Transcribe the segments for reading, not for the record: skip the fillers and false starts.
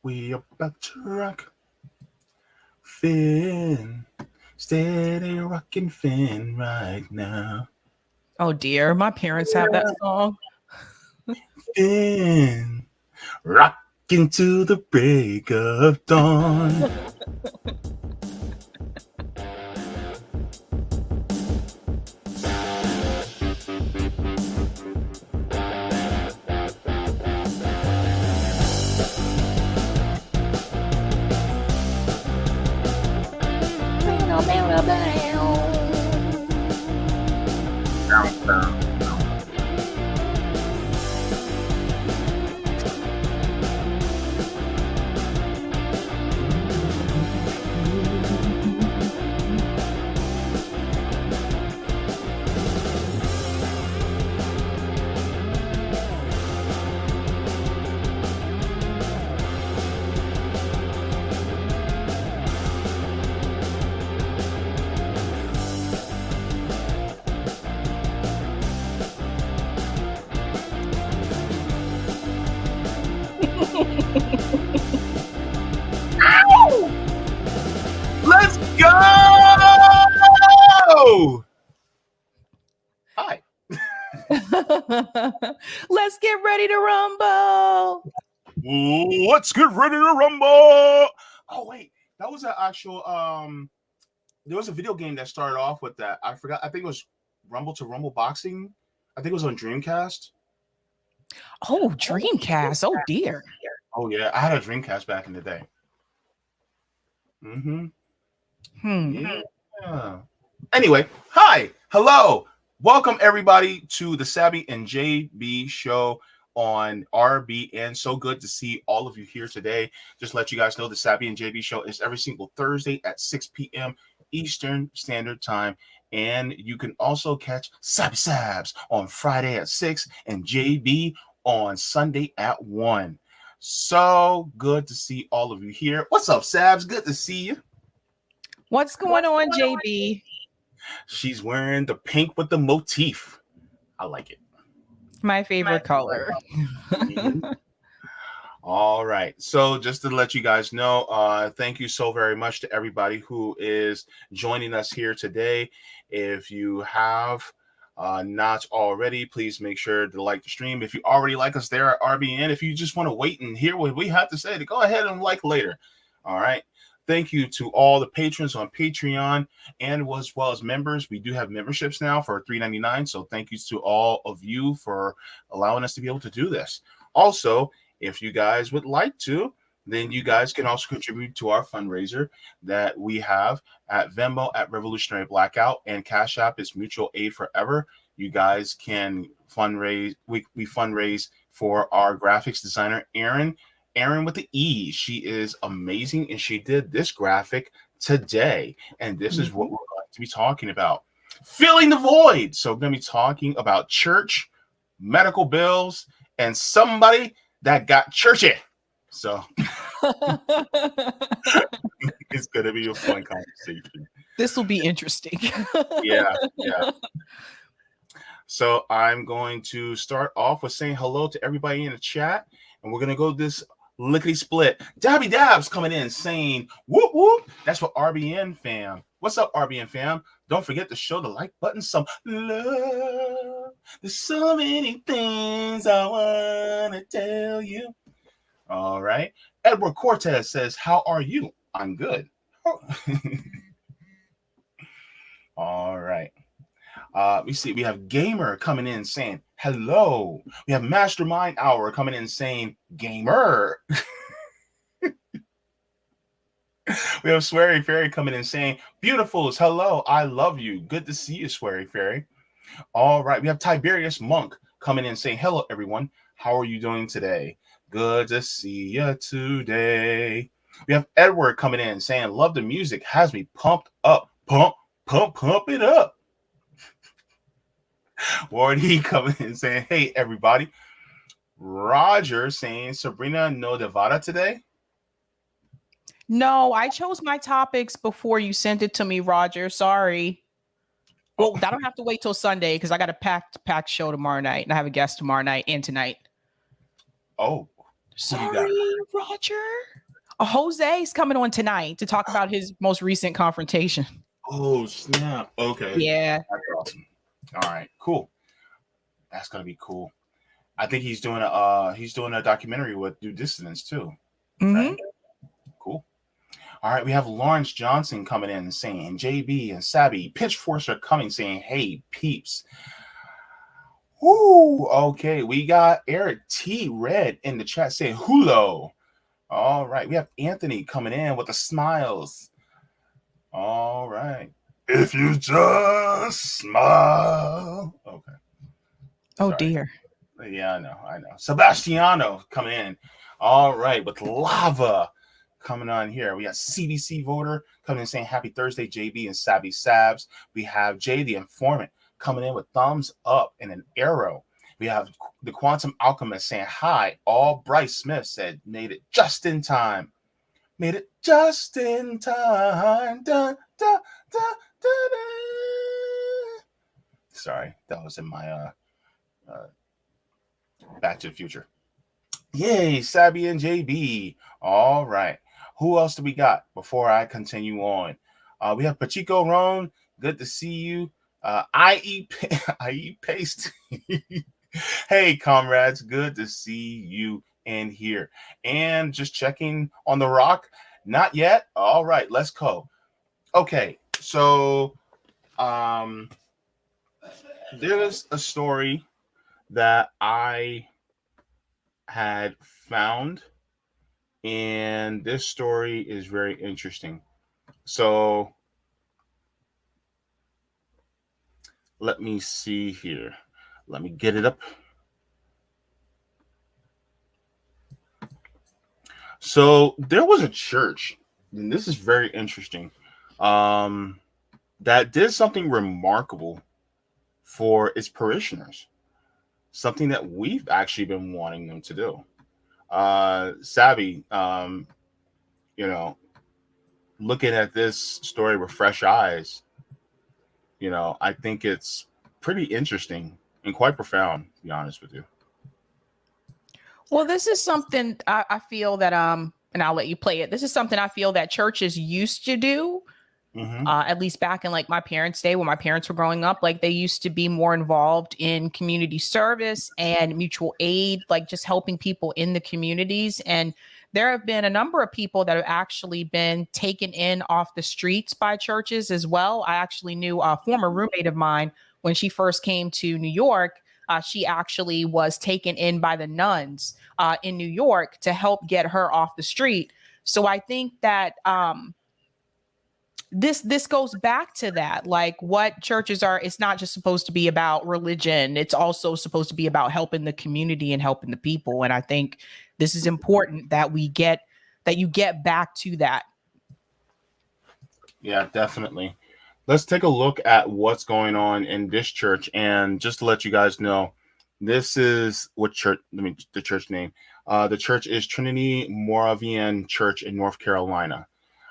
We about to rock. Finn. Steady rocking Finn right now. Oh dear, my parents have that song. Finn. Rocking to the break of dawn. Let's go! Hi. Let's get ready to rumble. Let's get ready to rumble. Oh wait, that was an actual there was a video game that started off with that. I forgot. I think it was Rumble to Rumble Boxing. I think it was on Dreamcast. Oh, Dreamcast. Oh dear. Oh yeah, I had a Dreamcast back in the day. Yeah. Anyway, hi, hello, welcome everybody to the Sabby and Jaybe show on RBN. So good to see all of you here today. Just let you guys know the Sabby and Jaybe show is every single Thursday at 6 p.m. Eastern Standard Time. And you can also catch Sabby Sabs on Friday at 6 and JB on Sunday at 1. So good to see all of you here. What's up, Sabs? Good to see you. What's going on, JB? She's wearing the pink with the motif. I like it. My favorite color. All right. So just to let you guys know, thank you so very much to everybody who is joining us here today. If you have not already, please make sure to like the stream. If you already like us there at RBN, if you just want to wait and hear what we have to say, to go ahead and like later. All right. Thank you to all the patrons on Patreon and as well as members. We do have memberships now for $3.99. So thank you to all of you for allowing us to be able to do this. Also, if you guys would like to, then you guys can also contribute to our fundraiser that we have at Venmo at Revolutionary Blackout, and Cash App is Mutual Aid Forever. You guys can fundraise. We fundraise for our graphics designer, Erin with the E. She is amazing, and she did this graphic today. And this is what we're going to be talking about. Filling the void. So we're going to be talking about church, medical bills, and somebody that got churchy. So it's going to be a fun conversation. This will be interesting. Yeah. So I'm going to start off with saying hello to everybody in the chat, and we're going to go this lickety split. Dabby Dabs coming in saying whoop whoop. That's what RBN fam. What's up, RBN fam? Don't forget to show the like button some love. There's so many things I want to tell you. All right. Edward Cortez says, how are you? I'm good. All right. We see we have Gamer coming in saying hello. We have Mastermind Hour coming in saying gamer. We have Sweary Fairy coming in saying beautifuls. Hello, I love you. Good to see you, Sweary Fairy. All right, we have Tiberius Monk coming in saying hello, everyone. How are you doing today? Good to see you today. We have Edward coming in saying love the music, has me pumped up. Pump it up. Wardy coming in saying, hey, everybody. Roger saying, Sabrina, no Nevada today? No, I chose my topics before you sent it to me, Roger. Sorry. Well, that'll have to wait till Sunday because I got a packed show tomorrow night, and I have a guest tomorrow night and tonight. Oh, Sorry, Roger. Jose's coming on tonight to talk about his most recent confrontation. Oh, snap. Okay. Yeah. That's awesome. All right, cool. That's gonna be cool. I think he's doing a documentary with Due Dissidents too. Right? Cool. All right, we have Lawrence Johnson coming in saying JB and Sabby pitchforks are coming saying, hey peeps. Woo, okay. We got Eric T. Red in the chat saying hulo. All right, we have Anthony coming in with the smiles. All right. If you just smile. Okay. Oh, Sorry. dear. Yeah, I know. Sebastiano coming in. All right, with lava coming on here. We got CBC voter coming in saying happy Thursday, JB and Sabby Sabs. We have Jay the informant coming in with thumbs up and an arrow. We have the Quantum Alchemist saying hi. All Bryce Smith said made it just in time. Made it just in time. Da, da, da, da, da. Sorry, that was in my Back to the Future. Yay, Sabby and JB. All right. Who else do we got before I continue on? We have Pachico Roan. Good to see you. IE Paste. Hey, comrades. Good to see you in here. And just checking on the rock. Not yet. All right, let's go. Okay, so there's a story that I had found, and this story is very interesting. So let me see here. Let me get it up. So there was a church, and this is very interesting, that did something remarkable for its parishioners, something that we've actually been wanting them to do. Sabby, looking at this story with fresh eyes, I think it's pretty interesting and quite profound, to be honest with you. Well, this is something I feel that and I'll let you play it. This is something I feel that churches used to do. At least back in like my parents' day when my parents were growing up, like they used to be more involved in community service and mutual aid, like just helping people in the communities. And there have been a number of people that have actually been taken in off the streets by churches as well. I actually knew a former roommate of mine when she first came to New York. She actually was taken in by the nuns in New York to help get her off the street. So I think that this goes back to that, like what churches are. It's not just supposed to be about religion. It's also supposed to be about helping the community and helping the people. And I think this is important that you get back to that. Yeah, definitely. Let's take a look at what's going on in this church. And just to let you guys know, this is what church, the church name. The church is Trinity Moravian Church in North Carolina.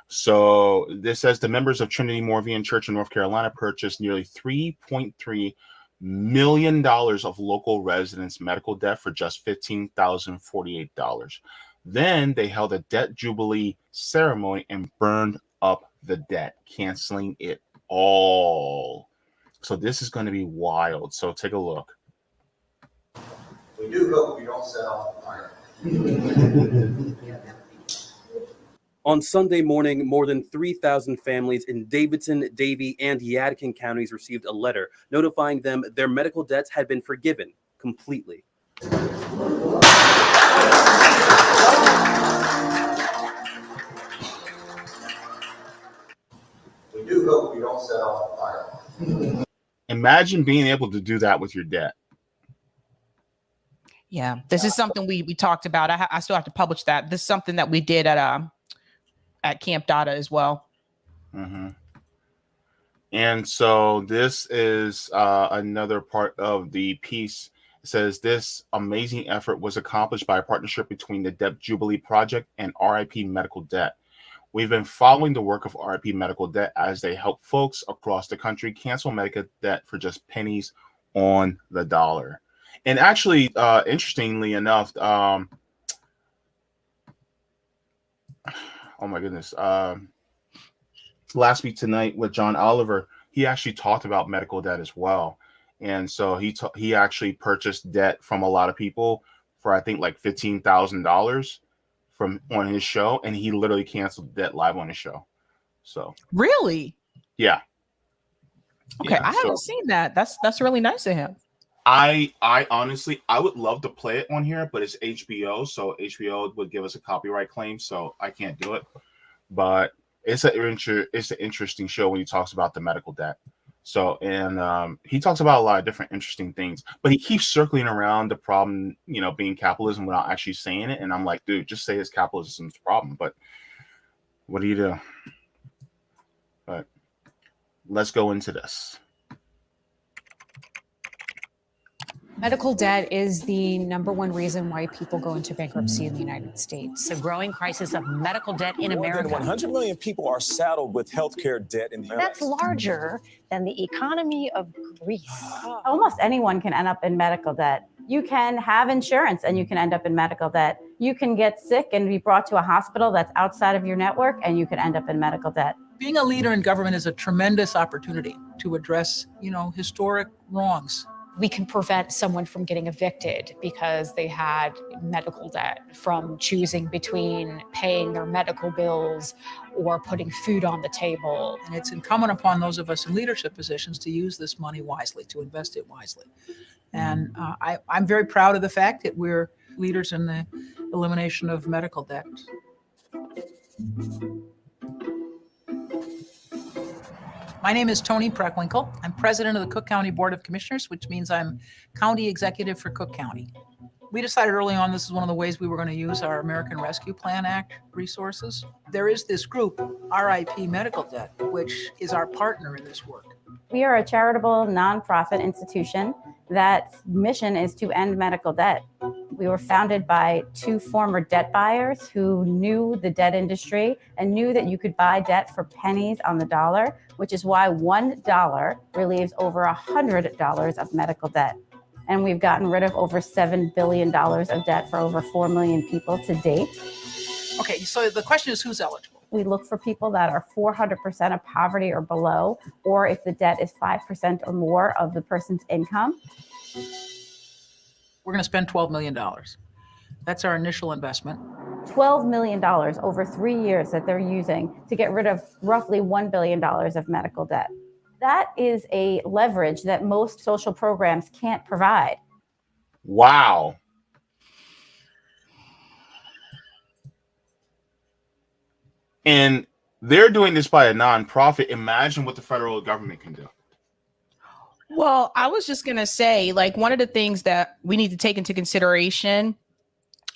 So this says the members of Trinity Moravian Church in North Carolina purchased nearly $3.3 million of local residents' medical debt for just $15,048. Then they held a debt jubilee ceremony and burned up the debt, canceling it all. So this is going to be wild. So take a look. We do hope you don't set off fire. On Sunday morning, more than 3,000 families in Davidson, Davie, and Yadkin counties received a letter notifying them their medical debts had been forgiven completely. We do hope you don't set off fire. Imagine being able to do that with your debt. Yeah, this is something we talked about. I still have to publish that. This is something that we did at Camp Data as well. Mm-hmm. And so this is another part of the piece. It says this amazing effort was accomplished by a partnership between the Debt Jubilee Project and RIP Medical Debt. We've been following the work of RIP Medical Debt as they help folks across the country cancel medical debt for just pennies on the dollar. And actually, interestingly enough, oh my goodness, last week tonight with John Oliver, he actually talked about medical debt as well. And so he actually purchased debt from a lot of people for I think like $15,000 from on his show, and he literally canceled debt live on his show. So Really? yeah. Okay, Yeah, I haven't so seen that. That's really nice of him. I honestly I would love to play it on here, but it's HBO, so HBO would give us a copyright claim, so I can't do it. But it's an interesting show when he talks about the medical debt. So and he talks about a lot of different interesting things, but he keeps circling around the problem, being capitalism without actually saying it. And I'm like, dude, just say it's capitalism's problem. But what do you do? But let's go into this. Medical debt is the number one reason why people go into bankruptcy in the United States. A growing crisis of medical debt in America. More than 100 million people are saddled with healthcare debt in the United That's larger than the economy of Greece. Almost anyone can end up in medical debt. You can have insurance and you can end up in medical debt. You can get sick and be brought to a hospital that's outside of your network and you can end up in medical debt. Being a leader in government is a tremendous opportunity to address, historic wrongs. We can prevent someone from getting evicted because they had medical debt, from choosing between paying their medical bills or putting food on the table. And it's incumbent upon those of us in leadership positions to use this money wisely, to invest it wisely. And I'm very proud of the fact that we're leaders in the elimination of medical debt. My name is Tony Preckwinkle. I'm president of the Cook County Board of Commissioners, which means I'm county executive for Cook County. We decided early on this is one of the ways we were going to use our American Rescue Plan Act resources. There is this group, RIP Medical Debt, which is our partner in this work. We are a charitable nonprofit institution that mission is to end medical debt. We were founded by two former debt buyers who knew the debt industry and knew that you could buy debt for pennies on the dollar, which is why $1 relieves over $100 of medical debt. And we've gotten rid of over $7 billion of debt for over 4 million people to date. Okay, so the question is, who's eligible? We look for people that are 400% of poverty or below, or if the debt is 5% or more of the person's income. We're going to spend $12 million. That's our initial investment. $12 million over 3 years that they're using to get rid of roughly $1 billion of medical debt. That is a leverage that most social programs can't provide. Wow. And they're doing this by a nonprofit. Imagine what the federal government can do. Well, I was just going to say, like, one of the things that we need to take into consideration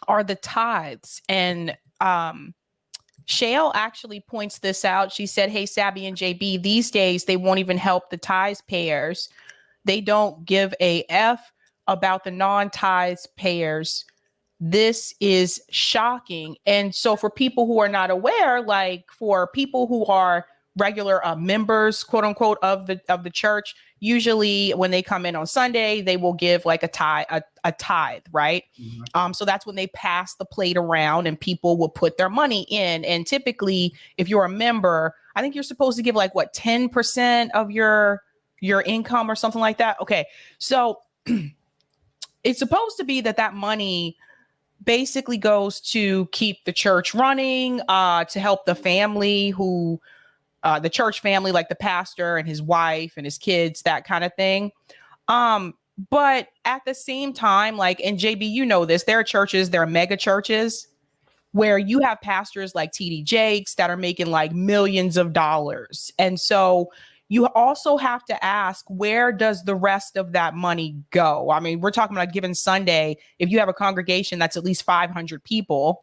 are the tithes. And Shale actually points this out. She said, hey, Sabby and Jaybe, these days, they won't even help the tithes payers. They don't give a F about the non-tithes payers. This is shocking. And so for people who are not aware, like for people who are regular members, quote unquote, of the church, usually when they come in on Sunday, they will give like a tithe, right? Mm-hmm. So that's when they pass the plate around and people will put their money in. And typically, if you're a member, I think you're supposed to give like 10% of your income or something like that. Okay, so it's supposed to be that money basically goes to keep the church running, to help the family who. The church family, like the pastor and his wife and his kids, that kind of thing. But at the same time, like, and JB, you know this, there are churches, there are mega churches where you have pastors like TD Jakes that are making like millions of dollars. And so you also have to ask, where does the rest of that money go? I mean, we're talking about a given Sunday. If you have a congregation that's at least 500 people,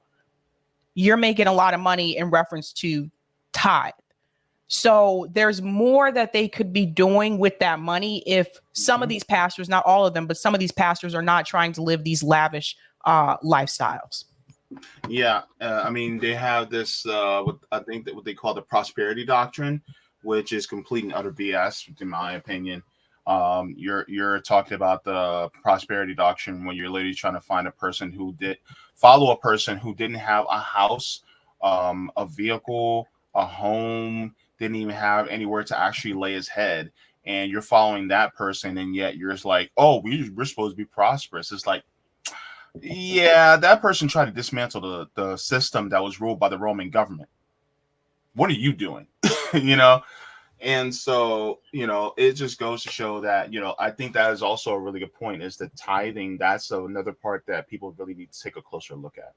you're making a lot of money in reference to tithe. So there's more that they could be doing with that money if some of these pastors, not all of them, but some of these pastors are not trying to live these lavish lifestyles. Yeah, I mean, they have this, I think that what they call the prosperity doctrine, which is complete and utter BS, in my opinion. You're talking about the prosperity doctrine when you're literally trying to find a person who didn't have a house a vehicle, a home, didn't even have anywhere to actually lay his head. And you're following that person, and yet you're just like, oh, we're supposed to be prosperous. It's like, yeah, that person tried to dismantle the system that was ruled by the Roman government. What are you doing? You know? And so, you know, it just goes to show that, you know, I think that is also a really good point, is the tithing. That's another part that people really need to take a closer look at.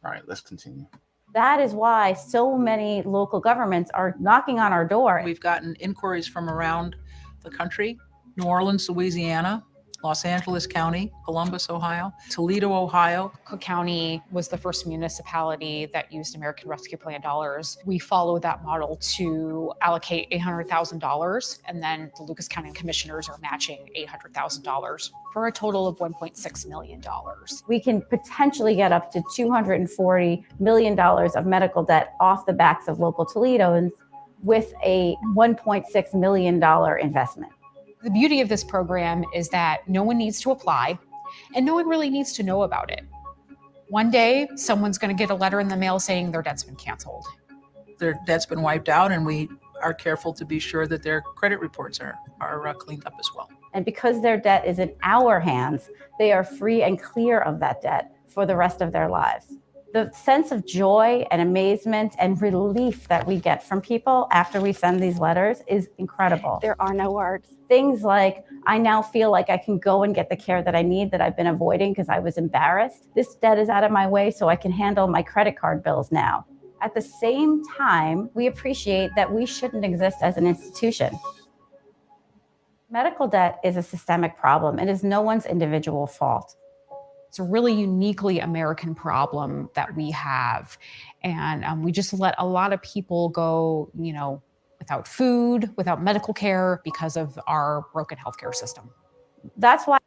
All right, let's continue. That is why so many local governments are knocking on our door. We've gotten inquiries from around the country: New Orleans, Louisiana, Los Angeles County, Columbus, Ohio, Toledo, Ohio. Cook County was the first municipality that used American Rescue Plan dollars. We follow that model to allocate $800,000, and then the Lucas County commissioners are matching $800,000 for a total of $1.6 million. We can potentially get up to $240 million of medical debt off the backs of local Toledoans with a $1.6 million investment. The beauty of this program is that no one needs to apply and no one really needs to know about it. One day, someone's going to get a letter in the mail saying their debt's been canceled. Their debt's been wiped out, and we are careful to be sure that their credit reports are cleaned up as well. And because their debt is in our hands, they are free and clear of that debt for the rest of their lives. The sense of joy and amazement and relief that we get from people after we send these letters is incredible. There are no words. Things like, I now feel like I can go and get the care that I need that I've been avoiding because I was embarrassed. This debt is out of my way so I can handle my credit card bills now. At the same time, we appreciate that we shouldn't exist as an institution. Medical debt is a systemic problem. It is no one's individual fault. It's a really uniquely American problem that we have. And we just let a lot of people go, you know, without food, without medical care because of our broken healthcare system. That's why.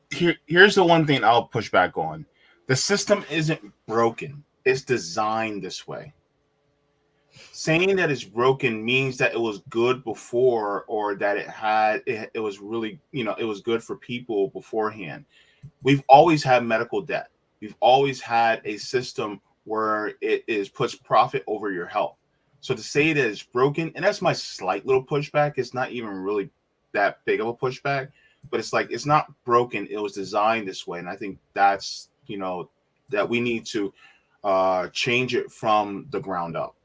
Here's the one thing I'll push back on. The system isn't broken. It's designed this way. Saying that it's broken means that it was good before, or that it was really, you know, it was good for people beforehand. We've always had medical debt. We've always had a system where puts profit over your health. So to say that it's broken, and that's my slight little pushback, it's not even really that big of a pushback, but it's like, it's not broken. It was designed this way. And I think that's, you know, that we need to change it from the ground up.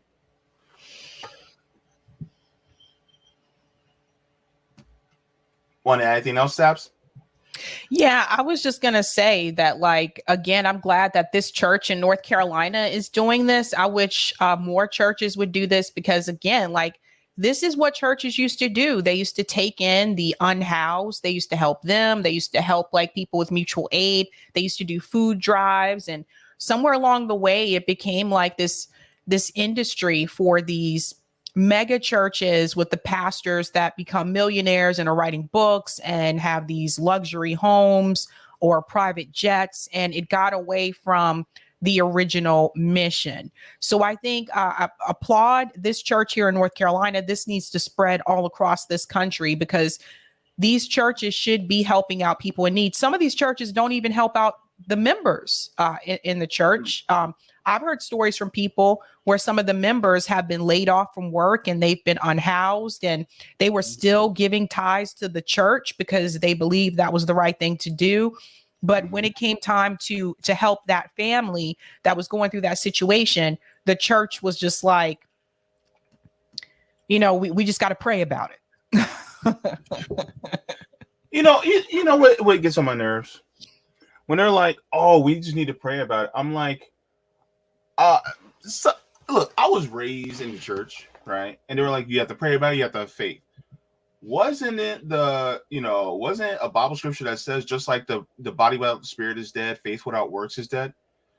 Want to add anything else, Sabs? Yeah, I was just going to say that, like, again, I'm glad that this church in North Carolina is doing this. I wish more churches would do this because, again, like, this is what churches used to do. They used to take in the unhoused. They used to help them. They used to help, like, people with mutual aid. They used to do food drives. And somewhere along the way, it became like this industry for these mega churches with the pastors that become millionaires and are writing books and have these luxury homes or private jets. And it got away from the original mission. So I think I applaud this church here in North Carolina. This needs to spread all across this country because these churches should be helping out people in need. Some of these churches don't even help out the members in the church. I've heard stories from people where some of the members have been laid off from work and they've been unhoused and they were still giving tithes to the church because they believed that was the right thing to do. But when it came time to help that family that was going through that situation, the church was just like, you know, we just got to pray about it. You know what gets on my nerves? When they're like, oh, we just need to pray about it. I'm like, look, I was raised in the church, right? And they were like, you have to pray about it, you have to have faith. Wasn't it a Bible scripture that says just like the body without the spirit is dead, faith without works is dead?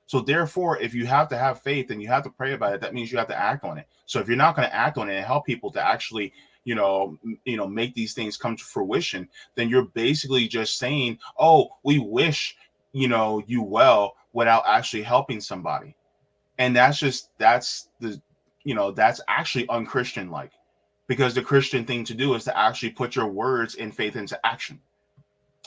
So therefore, if you have to have faith and you have to pray about it, that means you have to act on it. So if you're not going to act on it and help people to actually, make these things come to fruition, then you're basically just saying, oh, we wish, you well, without actually helping somebody. And that's actually unchristian like, because the Christian thing to do is to actually put your words and faith into action.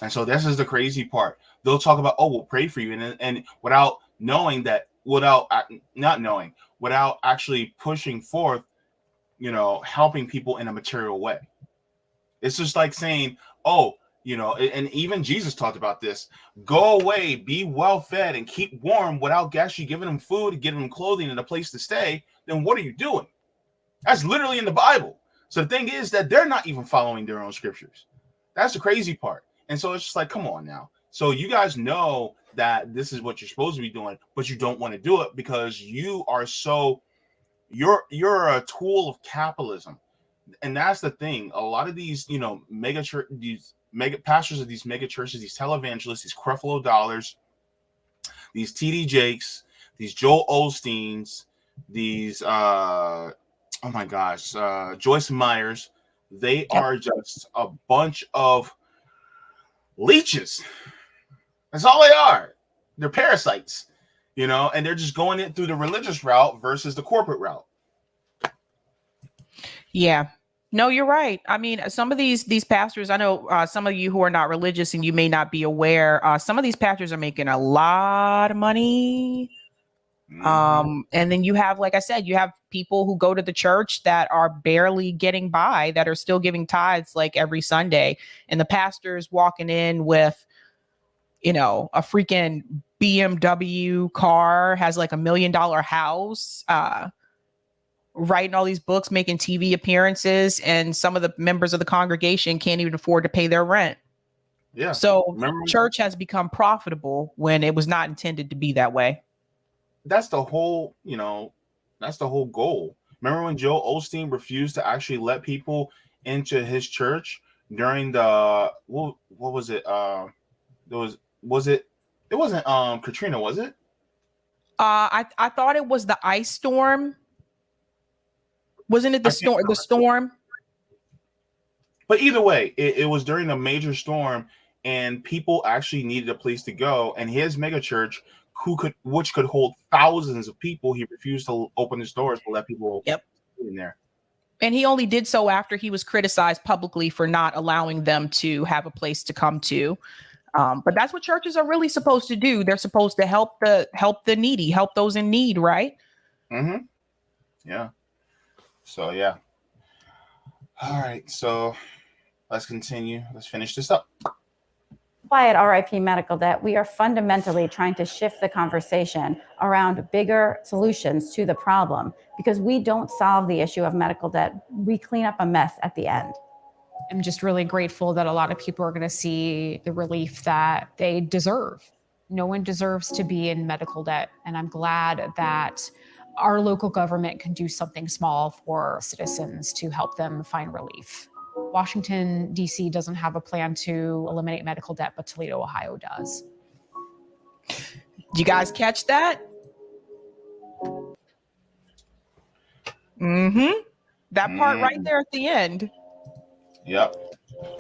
And so this is the crazy part. They'll talk about, oh, we'll pray for you. And without knowing that without not knowing, without actually pushing forth, helping people in a material way. It's just like saying, oh, and even Jesus talked about this. Go away, be well fed, and keep warm without actually giving them food, giving them clothing and a place to stay. Then what are you doing? That's literally in the Bible. So the thing is that they're not even following their own scriptures. That's the crazy part. And so it's just like, come on now. So you guys know that this is what you're supposed to be doing, but you don't want to do it because you are you're a tool of capitalism. And that's the thing. A lot of these, these mega pastors of these mega churches, these televangelists, these Creflo Dollars, these TD Jakes, these Joel Osteens, these oh my gosh, Joyce Myers, they are just a bunch of leeches. That's all they are. They're parasites, and they're just going it through the religious route versus the corporate route. Yeah. No, you're right. I mean, some of these pastors, I know some of you who are not religious and you may not be aware, some of these pastors are making a lot of money. And then you have, like I said, you have people who go to the church that are barely getting by, that are still giving tithes like every Sunday. And the pastor's walking in with, a freaking BMW car, has like $1 million house, writing all these books, making TV appearances, and some of the members of the congregation can't even afford to pay their rent. Yeah. So church has become profitable when it was not intended to be that way. That's the whole, that's the whole goal. Remember when Joel Osteen refused to actually let people into his church during the what was it? It wasn't Katrina, was it? I thought it was the ice storm. Wasn't it the storm? But either way, it was during a major storm, and people actually needed a place to go. And his mega church, which could hold thousands of people, he refused to open his doors to let people in there. And he only did so after he was criticized publicly for not allowing them to have a place to come to. But that's what churches are really supposed to do. They're supposed to help the needy, help those in need, right? Mm-hmm. Yeah. So, yeah. All right. So let's continue. Let's finish this up. Why at RIP Medical Debt, we are fundamentally trying to shift the conversation around bigger solutions to the problem, because we don't solve the issue of medical debt. We clean up a mess at the end. I'm just really grateful that a lot of people are going to see the relief that they deserve. No one deserves to be in medical debt. And I'm glad that our local government can do something small for citizens to help them find relief. Washington, D.C. doesn't have a plan to eliminate medical debt, but Toledo, Ohio does. You guys catch that? Mm-hmm. That part right there at the end. Yep.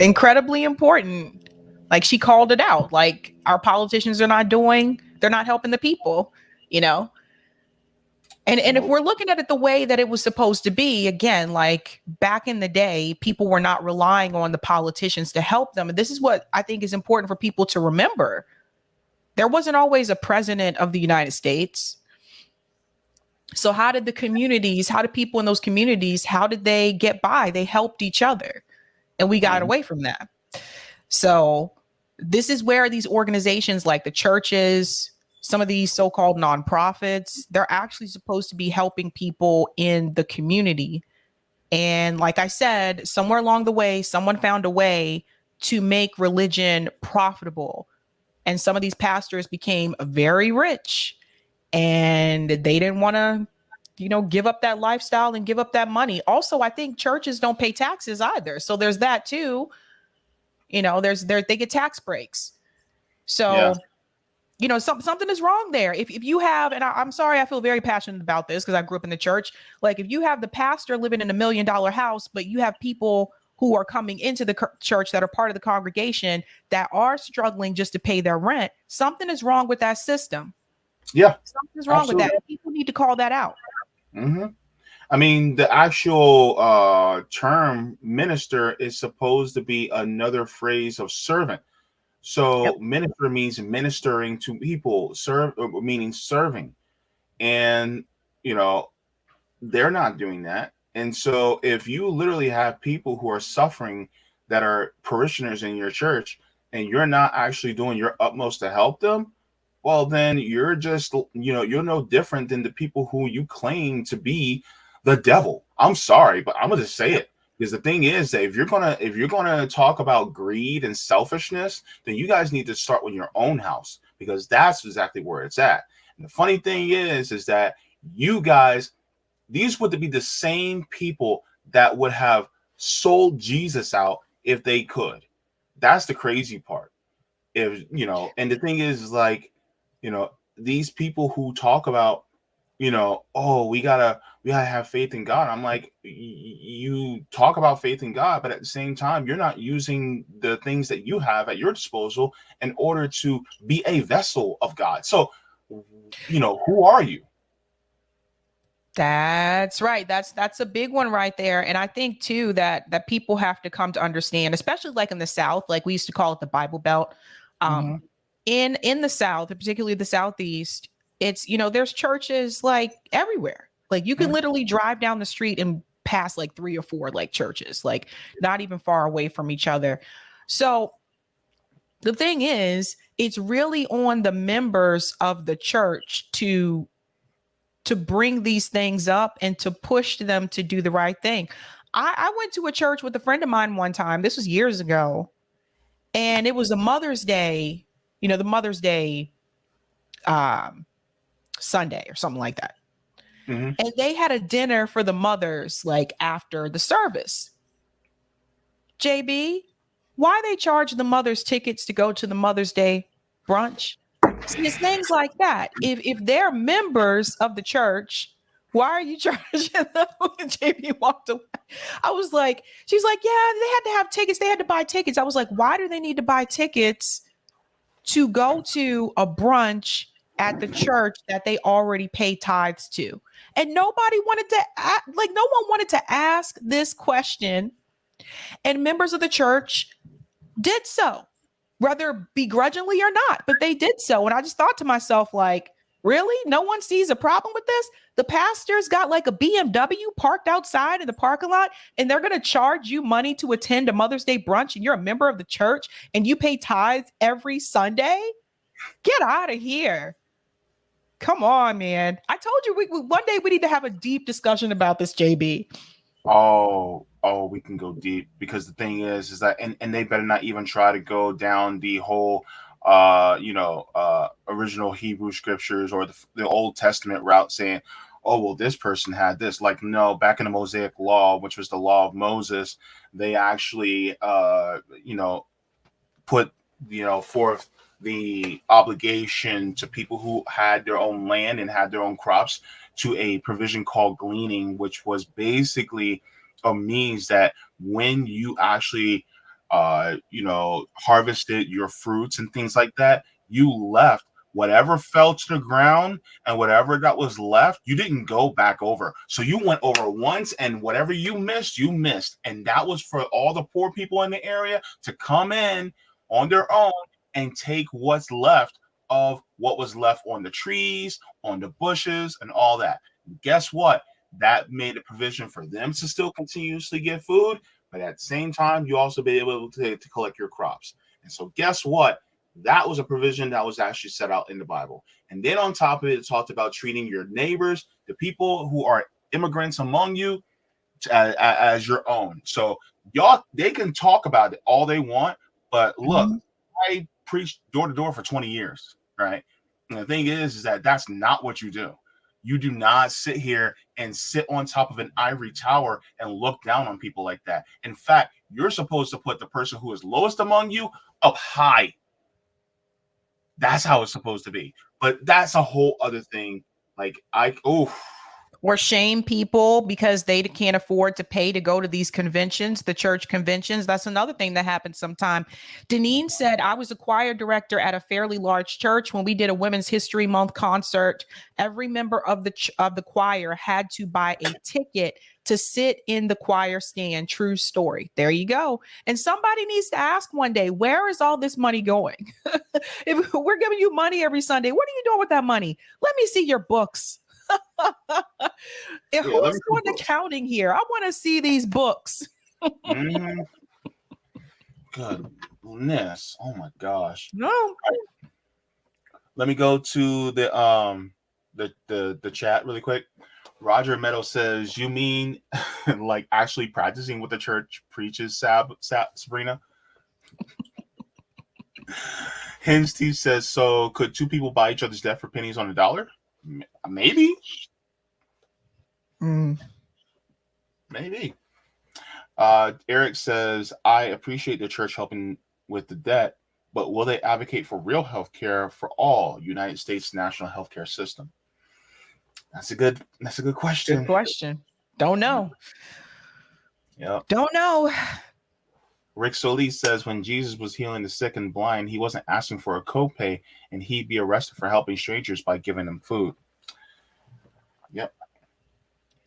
Incredibly important. Like, she called it out. Like, our politicians they're not helping the people, And if we're looking at it the way that it was supposed to be, again, like back in the day, people were not relying on the politicians to help them. And this is what I think is important for people to remember. There wasn't always a president of the United States. So how did people in those communities, how did they get by? They helped each other. And we got away from that. So this is where these organizations like the churches, some of these so-called nonprofits, they're actually supposed to be helping people in the community. And like I said, somewhere along the way, someone found a way to make religion profitable. And some of these pastors became very rich, and they didn't want to, give up that lifestyle and give up that money. Also, I think churches don't pay taxes either. So there's that too. They get tax breaks. So something is wrong there. If you have, and I'm sorry, I feel very passionate about this because I grew up in the church. Like, if you have the pastor living in $1 million house, but you have people who are coming into the church that are part of the congregation that are struggling just to pay their rent, something is wrong with that system. Yeah. Something's wrong with that. People need to call that out. Mm-hmm. I mean, the actual term minister is supposed to be another phrase of servant. So minister means ministering to people, meaning serving. And, you know, they're not doing that. And so if you literally have people who are suffering that are parishioners in your church and you're not actually doing your utmost to help them, well, then you're just, you know, you're no different than the people who you claim to be the devil. I'm sorry, but I'm gonna just say it. Because the thing is that if you're gonna talk about greed and selfishness, then you guys need to start with your own house, because that's exactly where it's at. And the funny thing is that you guys, these would be the same people that would have sold Jesus out if they could. That's the crazy part. If you know, and the thing is like, you know, these people who talk about, you know, oh, we gotta have faith in God. I'm like, you talk about faith in God, but at the same time, you're not using the things that you have at your disposal in order to be a vessel of God. So, you know, who are you? That's right. That's a big one right there. And I think too that people have to come to understand, especially like in the South, like we used to call it the Bible Belt. In the South, particularly the Southeast, it's, you know, there's churches like everywhere. Like you can literally drive down the street and pass like 3 or 4 like churches, like not even far away from each other. So the thing is, it's really on the members of the church to bring these things up and to push them to do the right thing. I went to a church with a friend of mine one time. This was years ago. And it was a Mother's Day, you know, the Mother's Day Sunday or something like that. And they had a dinner for the mothers like after the service. JB, why they charge the mothers tickets to go to the Mother's Day brunch? It's things like that. If they're members of the church, why are you charging them? JB walked away. I was like, she's like, yeah, they had to have tickets. They had to buy tickets. I was like, why do they need to buy tickets to go to a brunch at the church that they already pay tithes to? And nobody wanted to like, no one wanted to ask this question. And members of the church did so, whether begrudgingly or not, but they did so. And I just thought to myself, like, really? No one sees a problem with this? The pastor's got like a BMW parked outside in the parking lot, and they're going to charge you money to attend a Mother's Day brunch, and you're a member of the church and you pay tithes every Sunday? Get out of here. Come on, man. I told you one day we need to have a deep discussion about this, JB. Oh, we can go deep, because the thing is that, and they better not even try to go down the whole, original Hebrew scriptures or the Old Testament route, saying, oh, well, this person had this. Like, no, back in the Mosaic law, which was the law of Moses, they actually, put, forth the obligation to people who had their own land and had their own crops to a provision called gleaning, which was basically a means that when you actually, harvested your fruits and things like that, you left whatever fell to the ground, and whatever that was left, you didn't go back over. So you went over once, and whatever you missed, you missed. And that was for all the poor people in the area to come in on their own and take what's left of what was left on the trees, on the bushes, and all that. And guess what? That made a provision for them to still continuously get food, but at the same time, you also be able to collect your crops. And so guess what? That was a provision that was actually set out in the Bible. And then on top of it, it talked about treating your neighbors, the people who are immigrants among you, as your own. So they can talk about it all they want, but look, I preached door to door for 20 years, right? And the thing is that that's not what you do. You do not sit here and sit on top of an ivory tower and look down on people like that. In fact, you're supposed to put the person who is lowest among you up high. That's how it's supposed to be. But that's a whole other thing. Or shame people because they can't afford to pay to go to these conventions, the church conventions. That's another thing that happens sometime. Deneen said, I was a choir director at a fairly large church. When we did a Women's History Month concert, every member of the choir had to buy a ticket to sit in the choir stand. True story. There you go. And somebody needs to ask one day, where is all this money going? If we're giving you money every Sunday, what are you doing with that money? Let me see your books. And Yeah, let me who's doing the counting here? I want to see these books. Mm-hmm. Goodness. Oh my gosh. No. Let me go to the chat really quick. Roger Meadow says, "You mean like actually practicing what the church preaches, Sabrina?" Hen Steve says, "So could two people buy each other's death for pennies on a dollar? Maybe, maybe." Eric says, "I appreciate the church helping with the debt, but will they advocate for real health care for all United States national healthcare system?" That's a good question. Good question. Don't know. Yeah. Don't know. Rick Solis says, when Jesus was healing the sick and blind, he wasn't asking for a copay, and he'd be arrested for helping strangers by giving them food. Yep.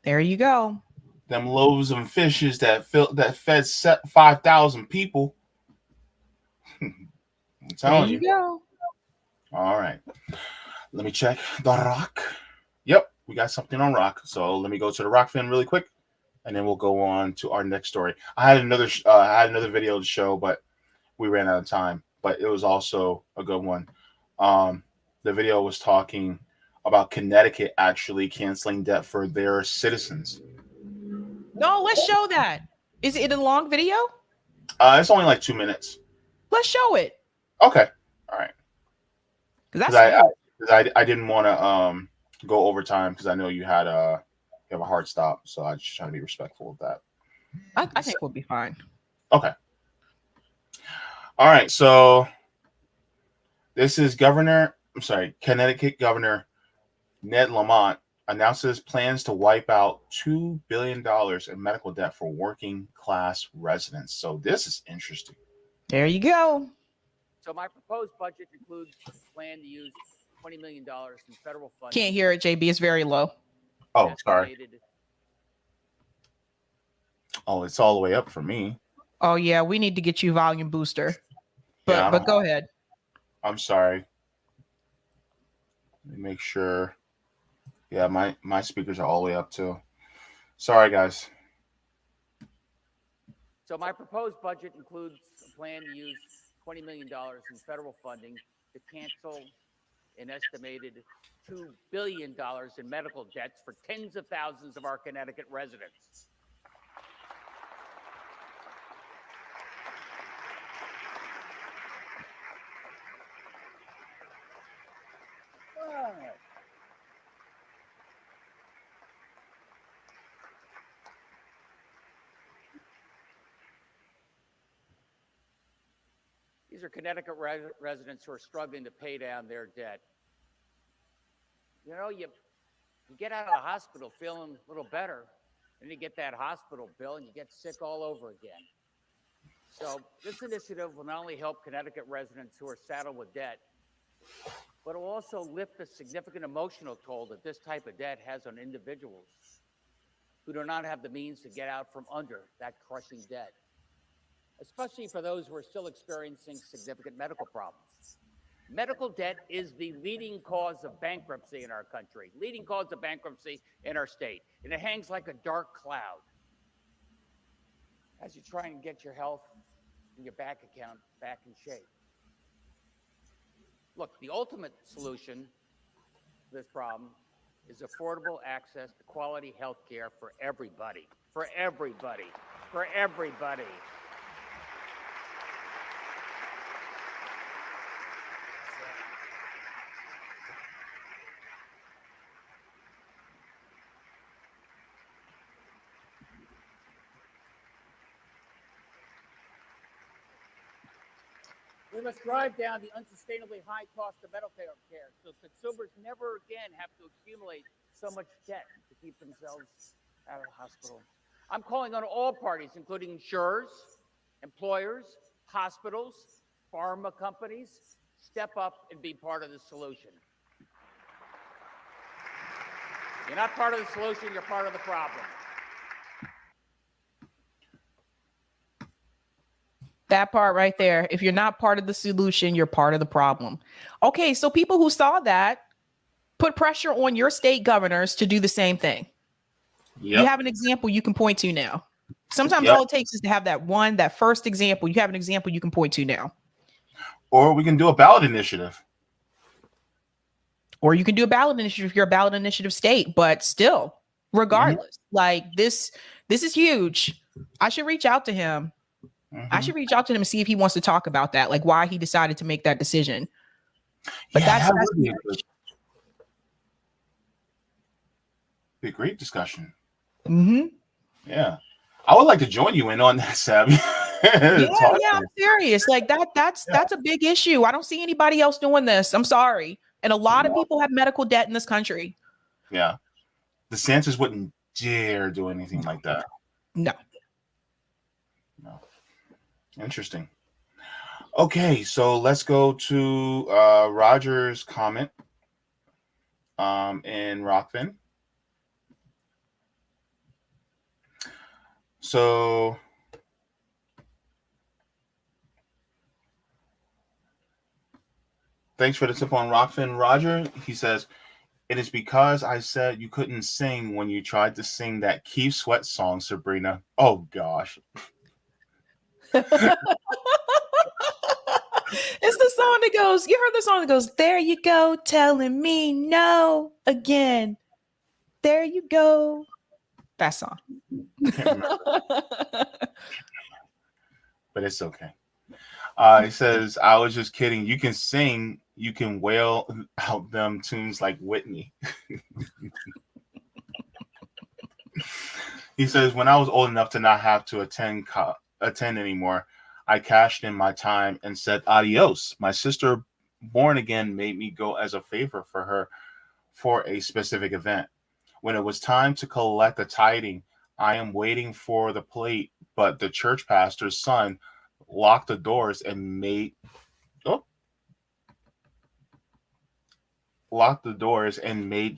There you go. Them loaves and fishes that fed 5,000 people. I'm telling There you go. All right. Let me check the Rock. Yep, we got something on Rock. So let me go to the Rock fin really quick, and then we'll go on to our next story. I had another video to show, but we ran out of time. But it was also a good one. The video was talking about Connecticut actually canceling debt for their citizens. No, let's show that. Is it a long video? It's only like 2 minutes. Let's show it. Okay. All right. Because I didn't want to go over time because I know you have a hard stop, so I just try to be respectful of that. I think we'll be fine. Okay. All right. So this is Connecticut Governor Ned Lamont announces plans to wipe out $2 billion in medical debt for working class residents. So this is interesting. There you go. So my proposed budget includes a plan to use $20 million in federal funding. Can't hear it, JB. It's very low. Oh, sorry. Oh, it's all the way up for me. Oh, yeah. We need to get you volume booster. But go ahead. I'm sorry. Let me make sure. Yeah, my speakers are all the way up too. Sorry, guys. So my proposed budget includes a plan to use $20 million in federal funding to cancel an estimated $2 billion in medical debts for tens of thousands of our Connecticut residents. These are Connecticut residents who are struggling to pay down their debt. You know, you get out of the hospital feeling a little better, and you get that hospital bill and you get sick all over again. So this initiative will not only help Connecticut residents who are saddled with debt, but it will also lift the significant emotional toll that this type of debt has on individuals who do not have the means to get out from under that crushing debt, especially for those who are still experiencing significant medical problems. Medical debt is the leading cause of bankruptcy in our country, leading cause of bankruptcy in our state, and it hangs like a dark cloud as you try and get your health and your bank account back in shape. Look, the ultimate solution to this problem is affordable access to quality health care for everybody, for everybody, for everybody. We must drive down the unsustainably high cost of medical care so consumers never again have to accumulate so much debt to keep themselves out of the hospital. I'm calling on all parties, including insurers, employers, hospitals, pharma companies, step up and be part of the solution. You're not part of the solution, you're part of the problem. That part right there. If you're not part of the solution, you're part of the problem. Okay, so people who saw that, put pressure on your state governors to do the same thing. You have an example you can point to now. Sometimes all it takes is to have that first example. You have an example you can point to now. Or we can do a ballot initiative. Or you can do a ballot initiative if you're a ballot initiative state, but still, regardless, like this is huge. I should reach out to him. I should reach out to him and see if he wants to talk about that, like why he decided to make that decision. But that's would be a great discussion. Yeah. I would like to join you in on that, Sabby. I'm serious. Like that's a big issue. I don't see anybody else doing this. I'm sorry. And a lot of people have medical debt in this country. Yeah. DeSantis wouldn't dare do anything like that. No. Interesting. Okay, so let's go to Roger's comment in Rockfin. So thanks for the tip on Rockfin, Roger. He says, it is because I said you couldn't sing when you tried to sing that Keith Sweat song, Sabrina. Oh, gosh. It's the song that goes, you heard the song that goes, there you go, telling me no again. There you go. That song. But it's okay. He says, I was just kidding. You can sing, you can wail out them tunes like Whitney. He says, when I was old enough to not have to attend anymore, I cashed in my time and said adios. My sister, born again, made me go as a favor for her for a specific event. When it was time to collect the tithing, I am waiting for the plate, but the church pastor's son locked the doors and made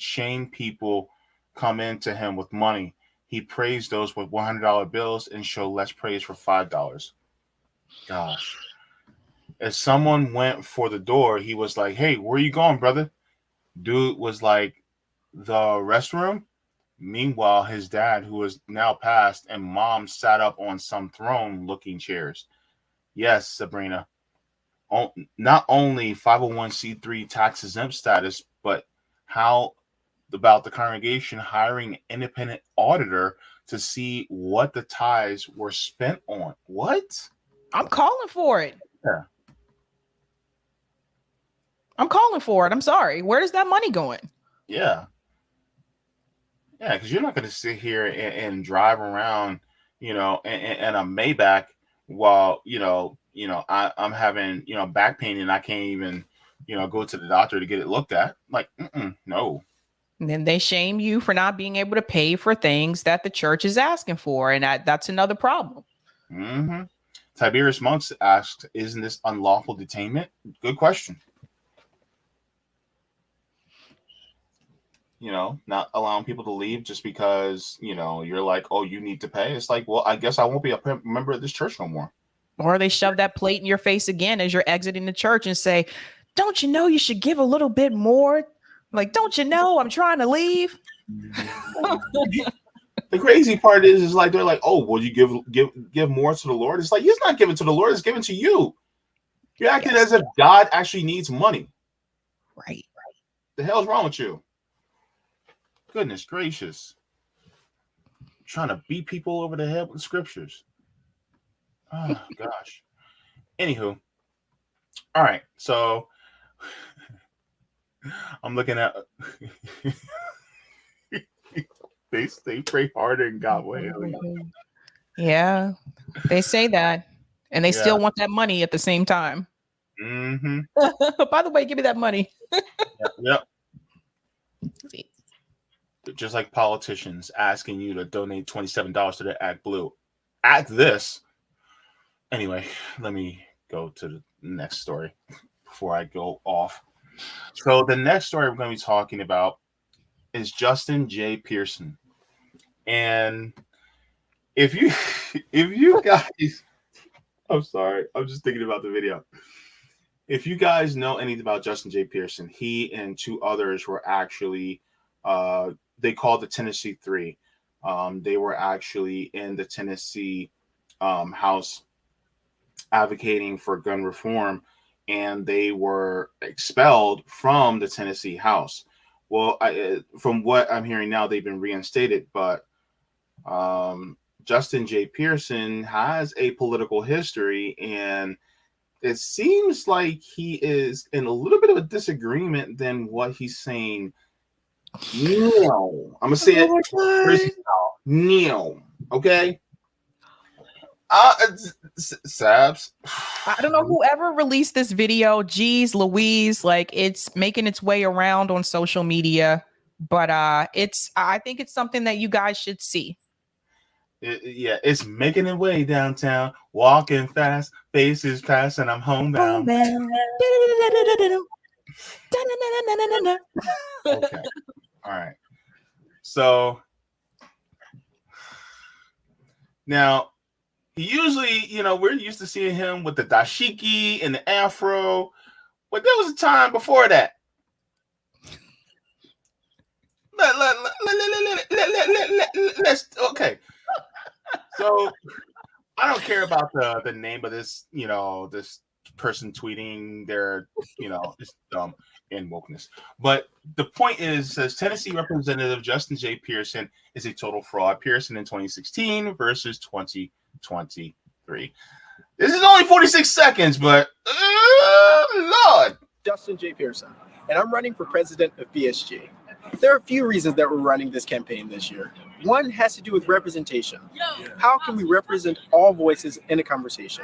shame people come into him with money. He praised those with $100 bills and showed less praise for $5. Gosh. If someone went for the door, he was like, hey, where you going, brother? Dude was like, the restroom. Meanwhile, his dad, who is now passed, and mom sat up on some throne looking chairs. Yes, Sabrina. Not only 501c3 tax exempt status, but how about the congregation hiring an independent auditor to see what the tithes were spent on? What? I'm calling for it. Yeah. I'm calling for it. I'm sorry. Where is that money going? Yeah. Yeah, because you're not going to sit here and drive around, in a Maybach while, I'm having, back pain and I can't even, go to the doctor to get it looked at. Like, no. And then they shame you for not being able to pay for things that the church is asking for. And that's another problem. Tiberius Monks asked, isn't this unlawful detainment? Good question. Not allowing people to leave just because, you're like, oh, you need to pay. It's like, well, I guess I won't be a member of this church no more. Or they shove that plate in your face again as you're exiting the church and say, don't you know you should give a little bit more? Like, don't you know I'm trying to leave? The crazy part is like, they're like, oh, well, you give more to the Lord. It's like, he's not giving to the Lord. It's given to you. You're acting as if God actually needs money. Right. The hell's wrong with you? Goodness gracious. Trying to beat people over the head with scriptures. Oh, gosh. Anywho. All right. So I'm looking at they pray harder and got way. Yeah. They say that. And they still want that money at the same time. By the way, give me that money. Yep. Just like politicians asking you to donate $27 to the Act Blue. Act this. Anyway, let me go to the next story before I go off. So the next story we're going to be talking about is Justin J. Pearson. And if you guys, I'm sorry, I'm just thinking about the video. If you guys know anything about Justin J. Pearson, he and two others were actually, they called the Tennessee Three. They were actually in the Tennessee House advocating for gun reform, and they were expelled from the Tennessee House. Well, from what I'm hearing now, they've been reinstated, but Justin J. Pearson has a political history, and it seems like he is in a little bit of a disagreement than what he's saying. No, I'm gonna say it. No, okay. Sabs. I don't know whoever released this video. Geez, Louise, like it's making its way around on social media, but I think it's something that you guys should see. Yeah, it's making its way downtown, walking fast, faces past, and I'm homebound. Okay, all right. So now he usually, we're used to seeing him with the dashiki and the afro, but there was a time before that. Let's okay. So I don't care about the name of this, this person tweeting their, it's dumb and wokeness. But the point is, says Tennessee Representative Justin J. Pearson is a total fraud. Pearson in 2016 versus 2023. This is only 46 seconds, but Lord. Justin J. Pearson, and I'm running for president of BSG. There are a few reasons that we're running this campaign this year. One has to do with representation. How can we represent all voices in a conversation?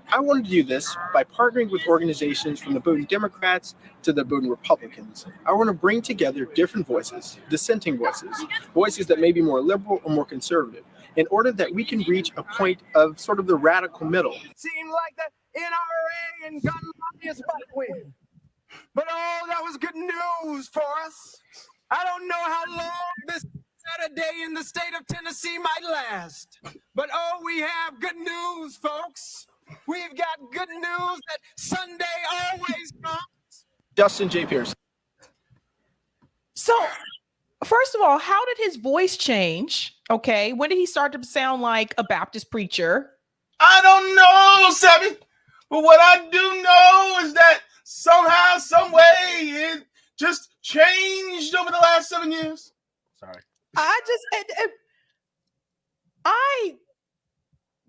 I wanted to do this by partnering with organizations from the Bowdoin Democrats to the Bowdoin Republicans. I want to bring together different voices, dissenting voices, voices that may be more liberal or more conservative, in order that we can reach a point of sort of the radical middle. Seemed like the NRA and gun lobbyists might win. But oh, that was good news for us. I don't know how long this Saturday in the state of Tennessee might last. But oh, we have good news, folks. We've got good news that Sunday always comes. Justin J. Pearson. So, first of all, how did his voice change? Okay, when did he start to sound like a Baptist preacher? I don't know, Sabby. But what I do know is that somehow, some way, it just changed over the last 7 years. Sorry.